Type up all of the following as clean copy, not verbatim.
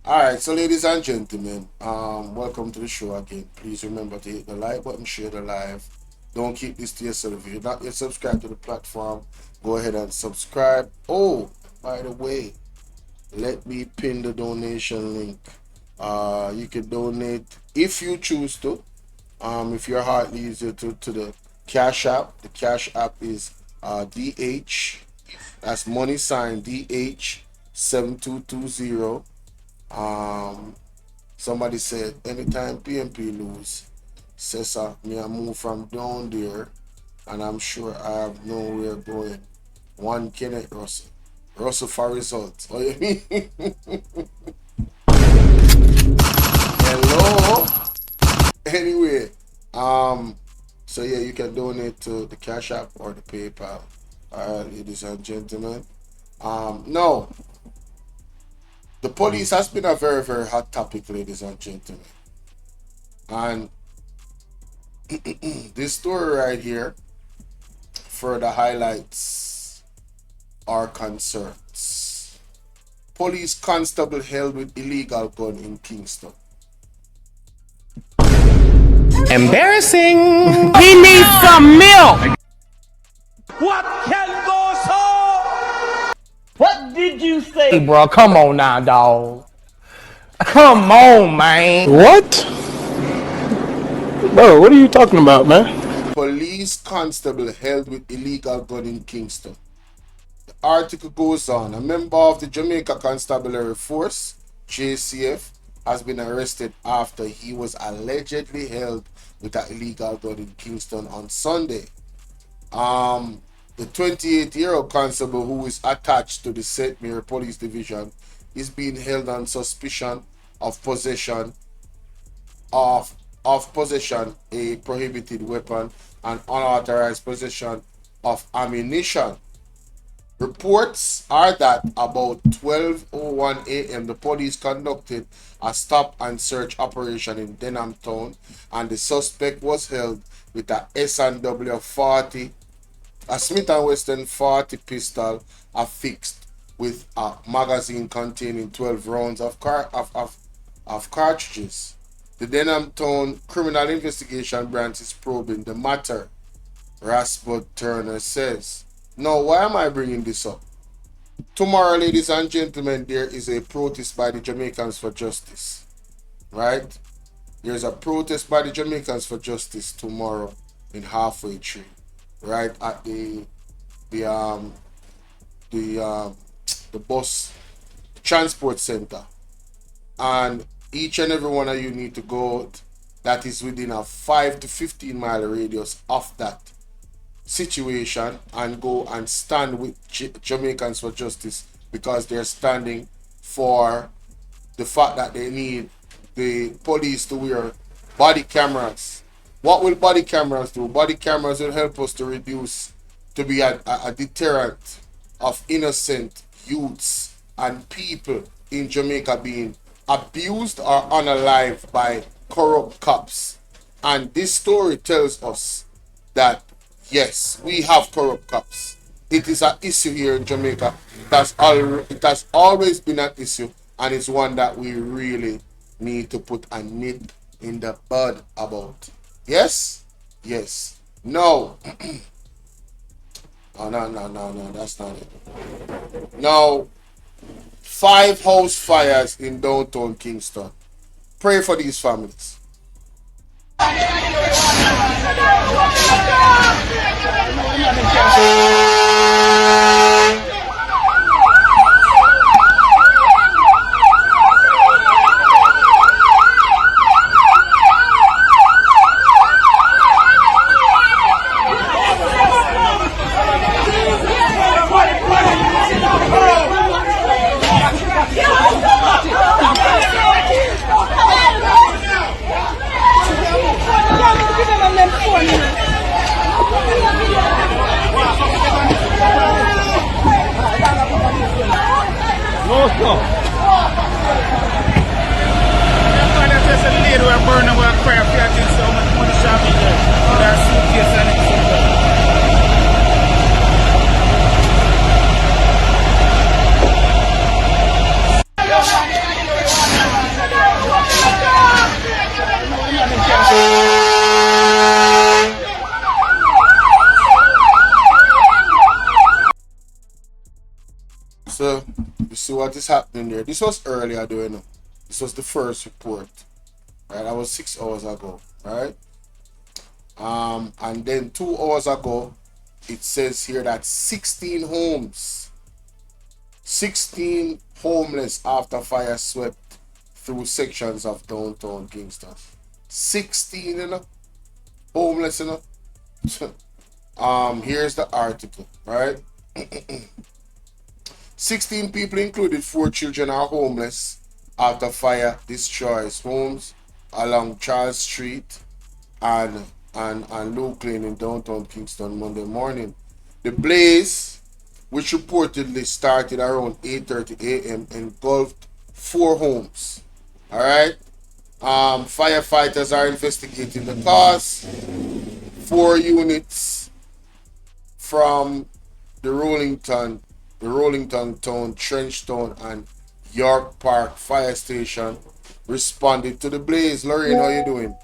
Alright, so ladies and gentlemen, welcome to the show again. Please remember to hit the like button, share the live. Don't keep this to yourself. If you're not yet subscribed to the platform, go ahead and subscribe. Oh, by the way, let me pin the donation link. You can donate if you choose to. If your heart leads you to the Cash App. The Cash App is DH. That's money sign DH 7220. Somebody said anytime PMP lose, Cesar, me I move from down there, and I'm sure I have nowhere going. One Kenneth Russell. Russell for results. Oh, you mean? Hello. Anyway, so yeah, you can donate to the Cash App or the PayPal. Alright, ladies and gentlemen. No. The police has been a very, very hot topic, ladies and gentlemen. And this story right here further highlights our concerns. Police constable held with illegal gun in Kingston. Embarrassing. He needs some milk. What can go so? What did you say? Hey, bro, come on now, dog. Come on, man. What? Bro, what are you talking about, man? Police constable held with illegal gun in Kingston. The article goes on. A member of the Jamaica Constabulary Force, JCF, has been arrested after he was allegedly held with an illegal gun in Kingston on Sunday. The 28-year-old constable, who is attached to the St. Mary Police Division, is being held on suspicion of possession of possession a prohibited weapon and unauthorized possession of ammunition. Reports are that about 12:01 a.m. the police conducted a stop and search operation in Denham Town, and the suspect was held with a S&W 40, a Smith & Wesson 40 pistol affixed with a magazine containing 12 rounds of cartridges. The Denham Town Criminal Investigation Branch is probing the matter, Rasbud Turner says. Now, why am I bringing this up? Tomorrow, ladies and gentlemen, there is a protest by the Jamaicans for Justice. Right? There's a protest by the Jamaicans for Justice tomorrow in Halfway Tree. Right at the bus transport center. And each and every one of you need to go that is within a 5 to 15 mile radius of that situation and go and stand with Jamaicans for Justice, because they're standing for the fact that they need the police to wear body cameras. What will body cameras do? Body cameras will help us to reduce, to be a deterrent of innocent youths and people in Jamaica being abused or unalived by corrupt cops. And this story tells us that yes, we have corrupt cops. It is an issue here in Jamaica. It has always been an issue, and it's one that we really need to put a nip in the bud about. Yes? Yes. No. Oh, no, that's not it. Now, 5 house fires in downtown Kingston. Pray for these families. what is happening there. This was earlier, though, you know. This was the first report, right? That was 6 hours ago, right? And then 2 hours ago, it says here that 16 homes, 16 homeless after fire swept through sections of downtown Kingston. 16, you know, homeless, you know. Here's the article, right? 16 people, included 4 children, are homeless after fire destroys homes along Charles Street and Luke Lane in downtown Kingston Monday morning. The blaze, which reportedly started around 8:30 a.m., engulfed 4 homes. All right. Firefighters are investigating the cause. 4 units from the Rollington Town, Trenchtown, and York Park Fire Station responded to the blaze. Lorraine, how you doing?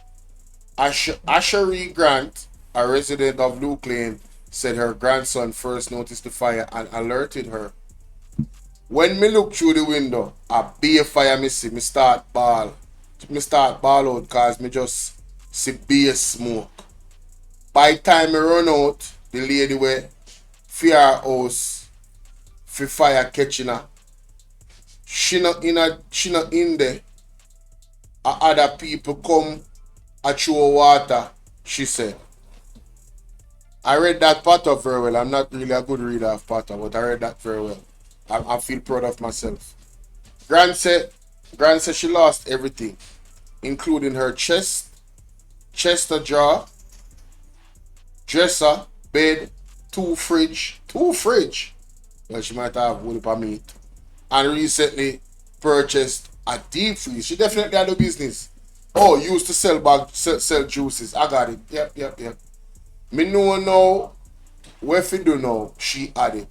Ashery Grant, a resident of Luke Lane, said her grandson first noticed the fire and alerted her. When me look through the window, a beer fire me see, me start ball out cause me just see beer smoke. By the time me run out, the lady where fear house for fire catching her. She not in there. Other people come a throw water, she said. I read that part of very well. I'm not really a good reader of Potter, but I read that very well. I feel proud of myself. Grant said she lost everything, including her chester drawer, dresser, bed, two fridge. Well, she might have one for meat. And recently purchased a deep freeze. She definitely had a business. Oh, used to sell juices. I got it. Yep. Me know now where fi do now, she added.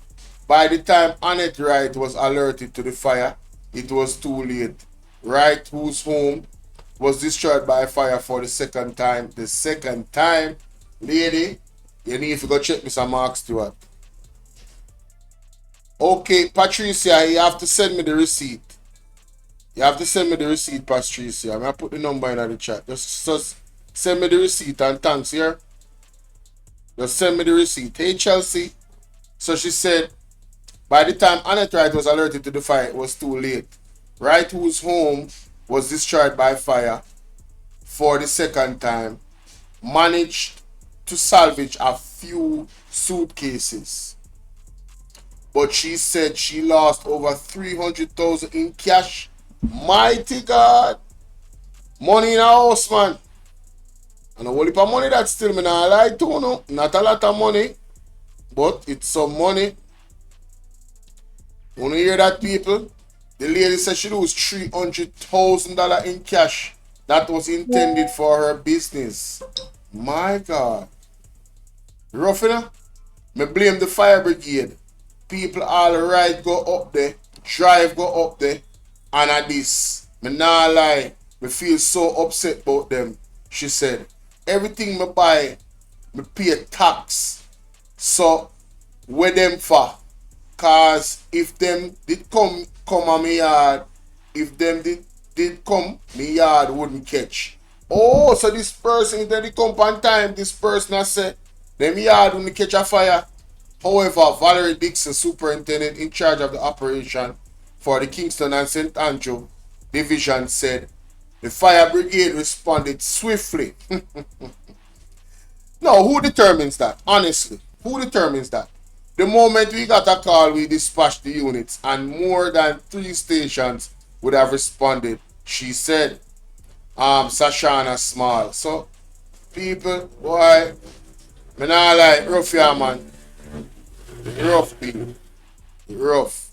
By the time Annette Wright was alerted to the fire, it was too late. Wright, whose home was destroyed by fire for the second time. The second time, lady, you need to go check Mr. Mark Stewart. Okay, Patricia, you have to send me the receipt. Patricia. I'm going to put the number in the chat. Just send me the receipt and thanks here. Just send me the receipt. Hey, Chelsea. So she said, by the time Annette Wright was alerted to the fire, it was too late. Wright, whose home was destroyed by fire for the second time, managed to salvage a few suitcases. But she said she lost over $300,000 in cash. Mighty God. Money in a house, man. And a whole heap of money that still me not lie to, no. Not a lot of money, but it's some money. You hear that, people? The lady said she lose $300,000 in cash that was intended for her business. My God. Rough, you know? Me blame the fire brigade. People all right go up there, drive go up there, and at this, me nah lie, me feel so upset about them. She said, everything me buy, me pay tax. So, where them for? Cause if them did come on me yard, if them did come, me yard wouldn't catch. Oh, so this person, if they come on time, this person has said, them yard wouldn't catch a fire. However, Valerie Dixon, superintendent in charge of the operation for the Kingston and St. Andrew division, said the fire brigade responded swiftly. Now, who determines that? Honestly, who determines that? The moment we got a call, we dispatched the units, and more than 3 stations would have responded, she said. Sashana Small. So, people, boy, me not like rough here, man. Rough, people. It rough.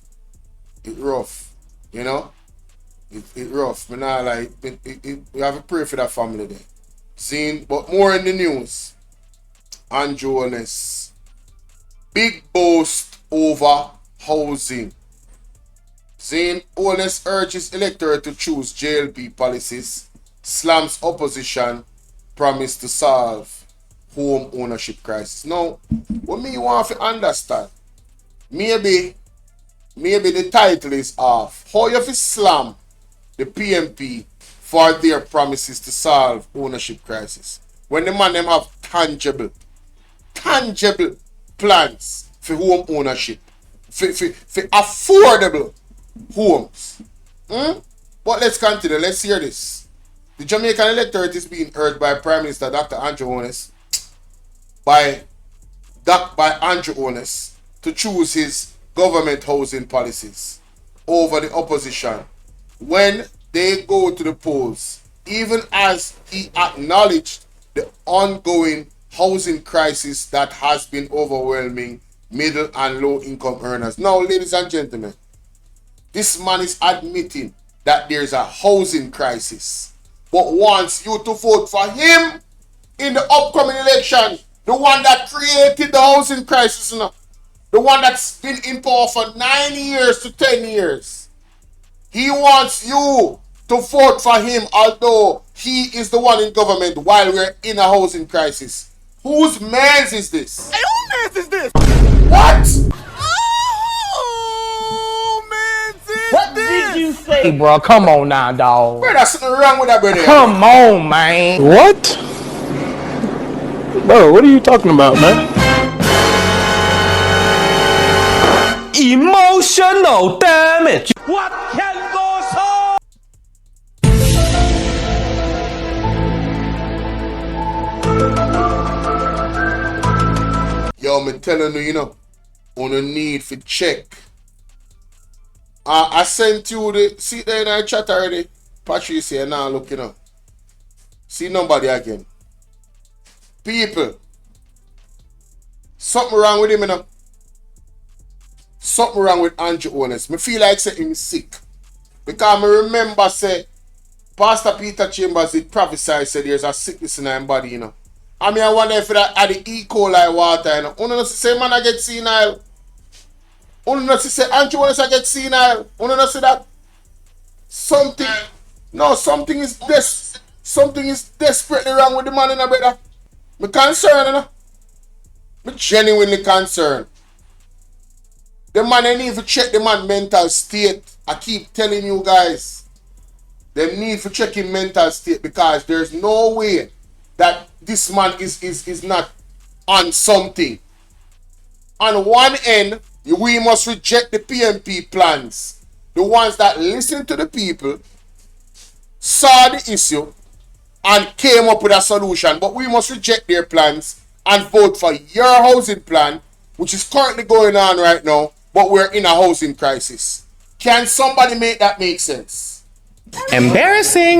You know? It rough. Me not like we have to pray for that family there. Seen, but more in the news. Andrew Holness. Big boast over housing. Seen, Holness urges electorate to choose JLP policies. Slams opposition. Promise to solve home ownership crisis. Now, what me want to understand, maybe maybe the title is off. How you fi slam the PMP for their promises to solve ownership crisis when the man them have tangible plans for home ownership, for affordable homes. But let's continue. Let's hear this. The Jamaican electorate is being urged by Prime Minister Dr. Andrew Holness by Andrew Holness to choose his government housing policies over the opposition when they go to the polls, even as he acknowledged the ongoing housing crisis that has been overwhelming middle and low income earners. Now, ladies and gentlemen, this man is admitting that there's a housing crisis, but wants you to vote for him in the upcoming election. The one that created the housing crisis, the one that's been in power for 9 years to 10 years. He wants you to vote for him, although he is the one in government while we're in a housing crisis. Whose man's is this? Hey, whose man's is this? What? Oh, man's is What this? did you say? Hey, bro, come on now, dog. Bro, there's something wrong with that, brother. Come on, man. What? Bro, what are you talking about, man? Emotional damage. What can go so? Yo, me telling you, on a need for check. I sent you the, see there in our chat already. Patricia, now look, see nobody again. People, something wrong with him, Something wrong with Andrew Holness. Me feel like say him sick. Because I remember say Pastor Peter Chambers did prophesy say there's a sickness in his body, I mean, I wonder if that at the E. coli water, Uno not say man I get senile. Uno not say Andrew Holness I get senile. Uno not say that something is desperately wrong with the man, brother. Me concerned, Me genuinely concerned. The man, they need to check the man mental state. I keep telling you guys. They need to check his mental state because there's no way that this man is not on something. On one end, we must reject the PMP plans. The ones that listen to the people, saw the issue, and came up with a solution. But we must reject their plans and vote for your housing plan, which is currently going on right now, but we're in a housing crisis. Can somebody make that make sense? Embarrassing.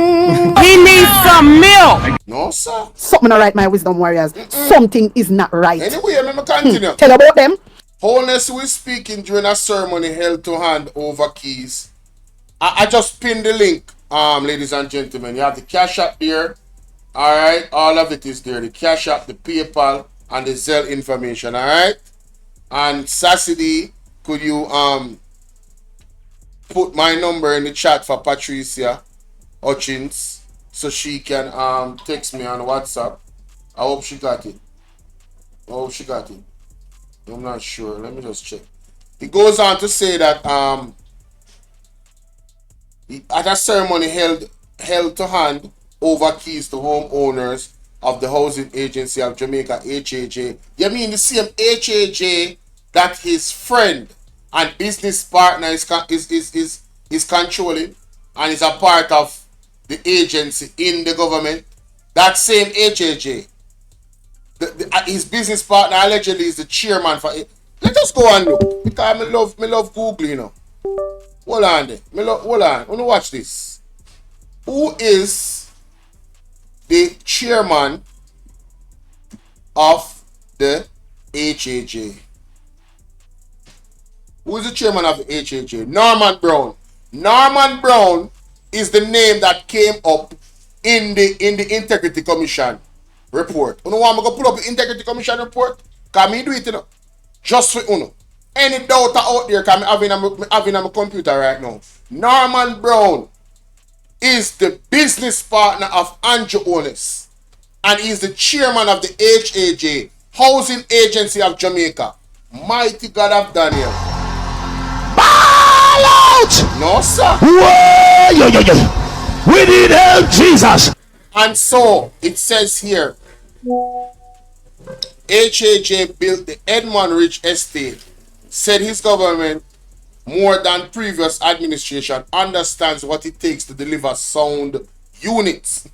He needs some milk. No, sir. Something not right, my wisdom warriors. Something is not right. Anyway, let me continue. Tell about them. Holness was speaking during a ceremony held to hand over keys. I just pinned the link, ladies and gentlemen. You have the Cash App there. Alright, all of it is there. The Cash App, the PayPal, and the Zelle information. Alright? And Sassy, could you put my number in the chat for Patricia Hutchins so she can text me on WhatsApp? I hope she got it. I'm not sure. Let me just check. He goes on to say that at a ceremony held to hand over keys to homeowners of the Housing Agency of Jamaica, HAJ. You mean the same HAJ that his friend and business partner is controlling and is a part of the agency in the government? That same HAJ. His business partner allegedly is the chairman for it. Let us go and look. Because me love Google, Hold on there. Hold on. I want to watch this. Who is the chairman of the HAJ? Who is the chairman of the HAJ? Norman Brown. Norman Brown is the name that came up in the Integrity Commission report. You know why I'm going to pull up the Integrity Commission report? Because I do it, just for you. Any doubt out there, because I'm having on my computer right now. Norman Brown is the business partner of Andrew Holness. And he's the chairman of the HAJ, Housing Agency of Jamaica. Mighty God of Daniel. out. No, sir. Whoa, yo, yo, yo. We need help, Jesus. And so it says here, HAJ built the Edmond Ridge Estate, said his government, more than previous administration, understands what it takes to deliver sound units.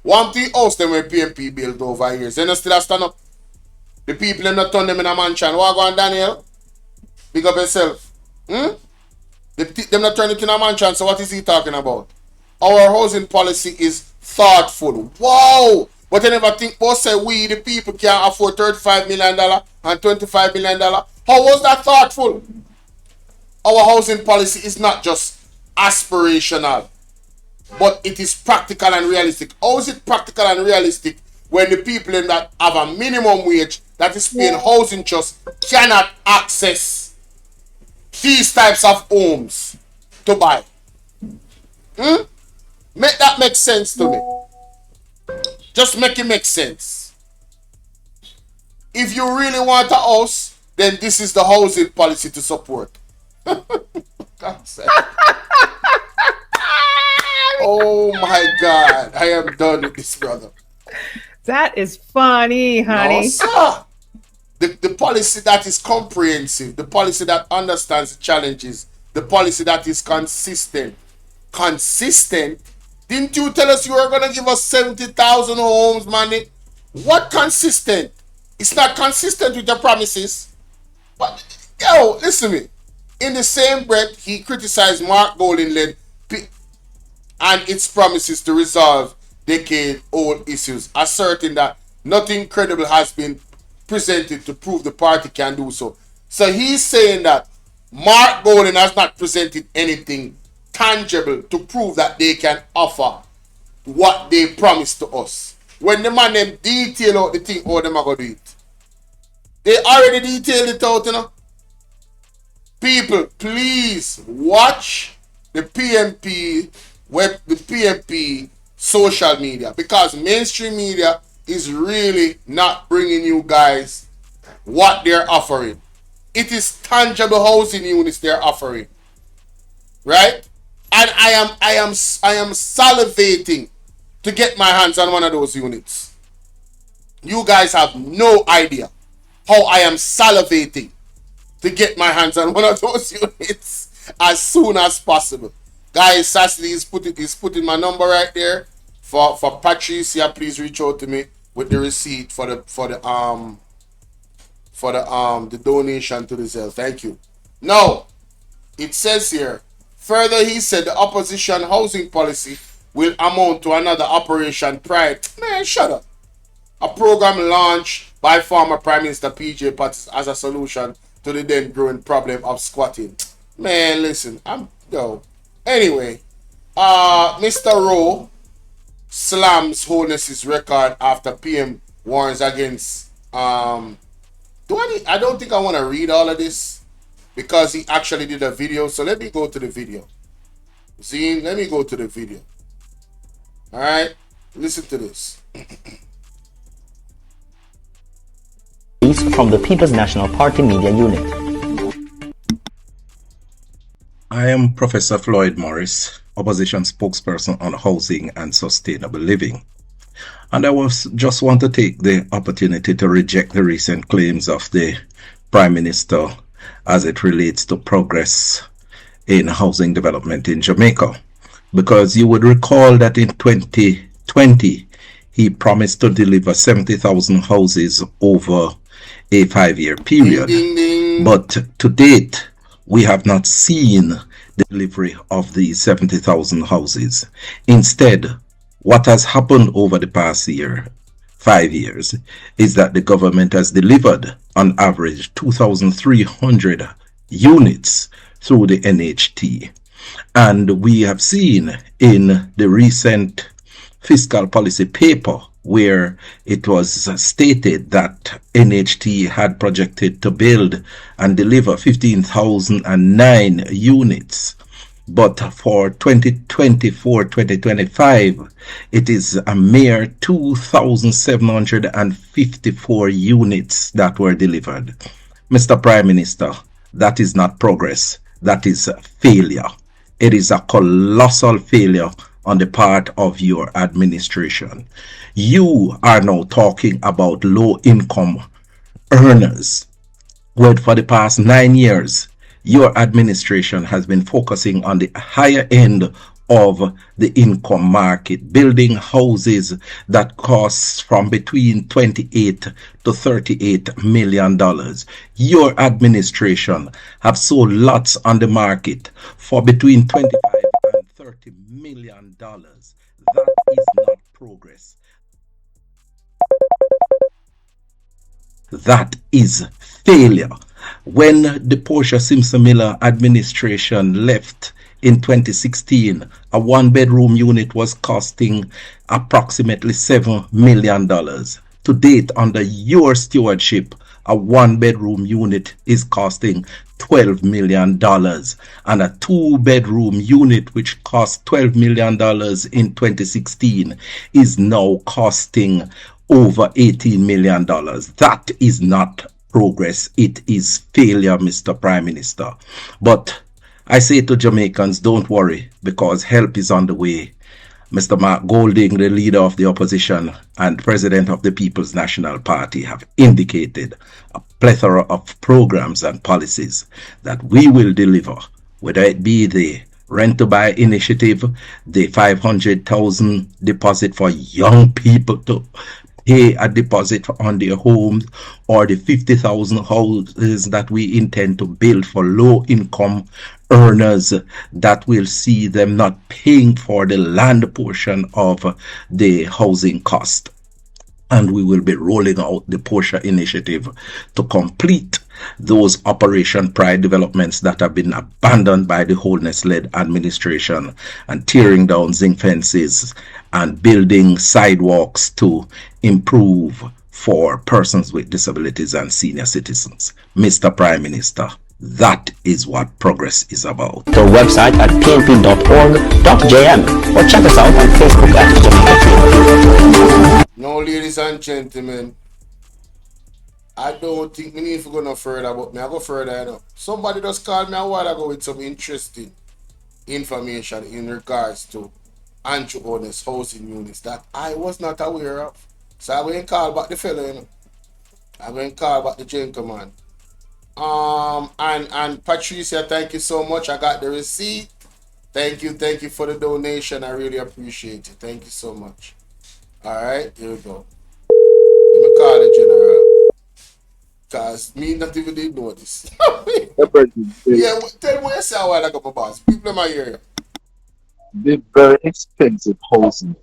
One thing else them when PMP built over years. They still stand up. The people them not turn them in a mansion. What go on, Daniel? Big up yourself. Them not turn it in a mansion, so what is he talking about? Our housing policy is thoughtful. Wow! But I never think both say we the people can afford $35 million and $25 million. How was that thoughtful? Our housing policy is not just aspirational, but it is practical and realistic. How is it practical and realistic when the people in that have a minimum wage that is paying housing just cannot access these types of homes to buy? Make that make sense to me. Just make it make sense. If you really want a house, then this is the housing policy to support. Oh my God. I am done with this, brother. That is funny, honey. No, sir. The policy that is comprehensive, the policy that understands the challenges, the policy that is consistent. Consistent? Didn't you tell us you were going to give us 70,000 homes, money? What consistent? It's not consistent with your promises. But, yo, listen to me. In the same breath, he criticized Mark Golding-led and its promises to resolve decade-old issues, asserting that nothing credible has been presented to prove the party can do so. So he's saying that Mark Golding has not presented anything tangible to prove that they can offer what they promised to us. When the man them detail out the thing, how them are going to do it. They already detailed it out, you know. People, please watch the PMP social media, because mainstream media is really not bringing you guys what they're offering. It is tangible housing units they're offering, right? And I am salivating to get my hands on one of those units. You guys have no idea how I am salivating to get my hands on one of those units as soon as possible. Guys, Sassy is putting my number right there for Patricia. Please reach out to me with the receipt for the donation to the Zelle. Thank you. Now, it says here, further he said the opposition housing policy will amount to another Operation Pride. Man, shut up. A program launched by former Prime Minister PJ Potts as a solution to the then growing problem of squatting. Man, listen, Anyway, Mr. Rowe slams Holness's record after PM warns against I don't think I want to read all of this because he actually did a video. So let me go to the video. Zine, let me go to the video. Alright, listen to this. From the People's National Party Media Unit. I am Professor Floyd Morris, opposition spokesperson on housing and sustainable living. And I just want to take the opportunity to reject the recent claims of the Prime Minister as it relates to progress in housing development in Jamaica. Because you would recall that in 2020, he promised to deliver 70,000 houses over a 5-year period. Ding, ding, ding. But to date, we have not seen the delivery of these 70,000 houses. Instead, what has happened over the past 5 years, is that the government has delivered on average 2,300 units through the NHT. And we have seen in the recent fiscal policy paper where it was stated that NHT had projected to build and deliver 15,009 units. But for 2024-2025, it is a mere 2,754 units that were delivered. Mr. Prime Minister, That is not progress. That is failure. It is a colossal failure on the part of your administration. You are now talking about low income earners. Well, for the past 9 years, your administration has been focusing on the higher end of the income market, building houses that cost from between 28 to 38 million dollars. Your administration have sold lots on the market for between 25 and 30 million dollars. That is not progress. That is failure. When the Portia Simpson Miller administration left in 2016, a one-bedroom unit was costing approximately $7 million. To date, under your stewardship, a one-bedroom unit is costing $12 million, and a two-bedroom unit which cost $12 million in 2016 is now costing over $18 million. That is not progress. It is failure, Mr. Prime Minister. But I say to Jamaicans, don't worry, because help is on the way. Mr. Mark Golding, the leader of the opposition and president of the People's National Party, have indicated a plethora of programs and policies that we will deliver, whether it be the rent to buy initiative, the 500,000 deposit for young people to pay a deposit on their homes, or the 50,000 houses that we intend to build for low income earners that will see them not paying for the land portion of the housing cost. And we will be rolling out the Portia initiative to complete those Operation Pride developments that have been abandoned by the Holness-led administration, and tearing down zinc fences and building sidewalks to improve for persons with disabilities and senior citizens. Mr. Prime Minister, that is what progress is about. The website at pnp.org.jm or check us out on Facebook at Jamaica. Now, ladies and gentlemen, I don't think we need to go no further, but me I go further, you know. Somebody just called me a while ago with some interesting information in regards to Andrew Holness housing units that I was not aware of. So I went and call back the fellow, you know. I went and call back the gentleman. And Patricia, thank you so much. I got the receipt. Thank you for the donation. I really appreciate it. Thank you so much. Alright, here we go. Let me call the general. Cause me not even did know this. Yeah, tell me what you say a while ago, my boss. People in my area. The very expensive houses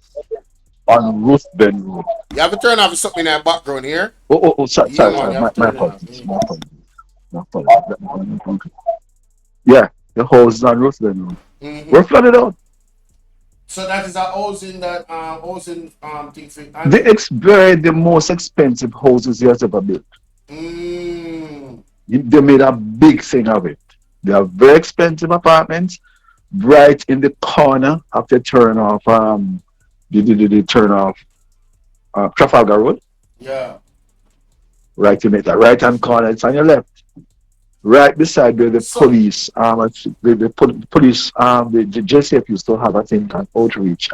on Ruthven Road. You have to turn off something in that background here. Sorry. Yeah, man, My apologies. Yeah, the houses on Ruthven Road. We're flooded out. So that is a housing that thing for The most expensive houses he has ever built. They made a big thing of it. They are very expensive apartments right in the corner of the turn off Trafalgar Road. Yeah. Right, you make that right hand corner, it's on your left. Right beside where the police, the JCF used to have, I think, an outreach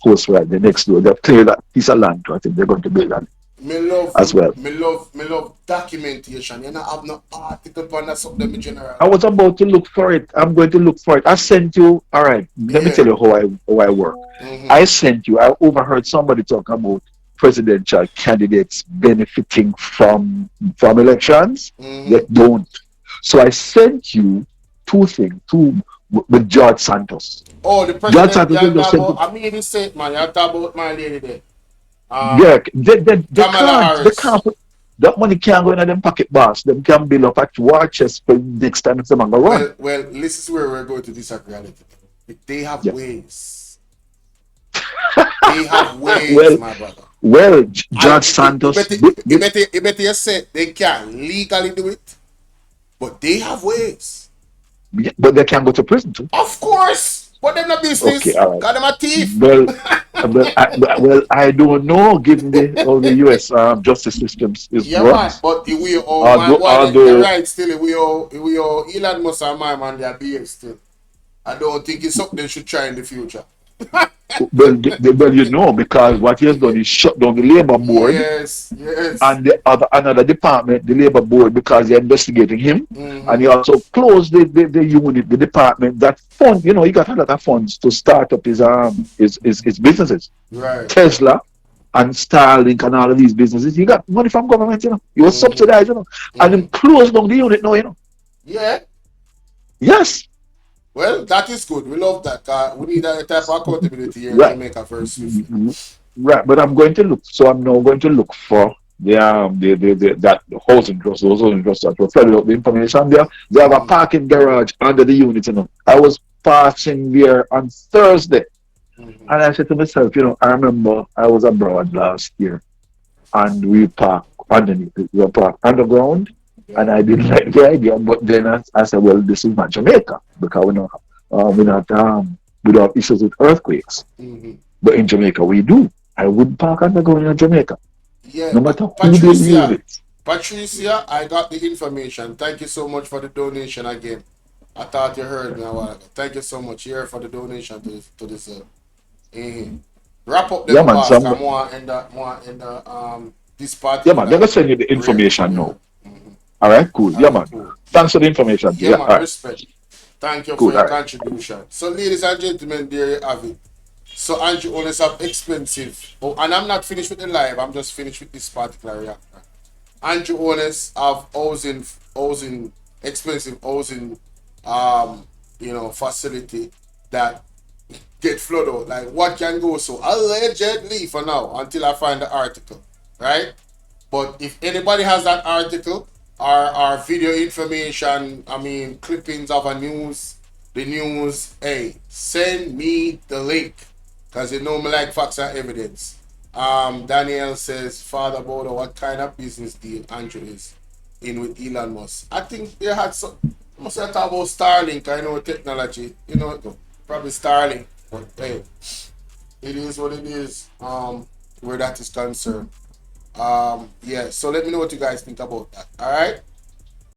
post right there next door. They've cleared that piece of land, I think they're going to build on as well. Me love documentation. You know, have no article on that something, me general. I was about to look for it. I'm going to look for it. I sent you, all right, let me tell you how I work. I overheard somebody talk about presidential candidates benefiting from elections that don't. So I sent you two with George Santos. Oh, the president. I mean, you said, man, you talk about my lady there. They can't put that money can't go in them pocket boss. Them can build up at war chest for next time it's a man go run. Well, this is where we're going to disagree a little bit. They have ways. They have ways, my brother. Well, George Santos. You better say they can't legally do it, but they have ways. But they can go to prison too. Of course. But them no Okay, business. all right. Got them a thief. Well, I don't know, given the U.S. Justice systems is Yeah, man. works. But we owe Although, you're although right. Still, we owe Elon Musk and my man their behave still. I don't think it's something they should try in the future. well, you know, because what he has done is shut down the labor board Yes, yes. and the other another department, the labor board, because they're investigating him, and he Mm-hmm. also closed the unit, the department that fund. You know, he got a lot of funds to start up his businesses, Right. Tesla and Starlink and all of these businesses. He got money from government. You know, he was Mm-hmm. subsidized. You know, and Mm-hmm. him closed down the unit now. You know, Yeah. yes, Well, that is good. We love that. We need that type of accountability here in right. Jamaica very swiftly. Right, but I'm going to look. So I'm now going to look for the that housing trust, those housing trusts that were flooded out the information there. They have a Mm-hmm. parking garage under the unit. You know, I was passing there on Thursday, Mm-hmm. and I said to myself, you know, I remember I was abroad last year, and we parked underneath. We were parked underground, and Yeah. I didn't like the idea. But then I said, well, this is not Jamaica because we don't have issues with earthquakes. Mm-hmm. But in Jamaica, we do. I wouldn't park underground in Jamaica, Yeah. no matter who build the Patricia, units. Patricia, I got the information. Thank you so much for the donation again. I thought you heard me a while ago. Thank you so much here for the donation to this. Mhm. Wrap up Yeah, them man. boss. Some, Cause more in the this yeah, man. They're particular gonna send you the realm. information Yeah. now. All right, cool. All Yeah, right, man. cool. Thanks for the information. Yeah, Yeah, man. all right. Respect. Thank you for Good. your All right. contribution. So, ladies and gentlemen, there you have it. So, Andrew Holness have expensive. Oh, and I'm not finished with the live. I'm just finished with this particular reactor. Andrew owners have housing expensive housing facility that get flooded out. Like what can go so allegedly for now until I find the article. Right? But if anybody has that article or video information, I mean clippings of the news, hey, send me the link. Cause you know me like facts and evidence. Daniel says, Father Bolo, what kind of business deal Andrew is in with Elon Musk? I think they had some. Must have talk about Starlink. I know technology. You know, probably Starlink. But hey, it is what it is. Where that is concerned. Yeah. So let me know what you guys think about that. All right.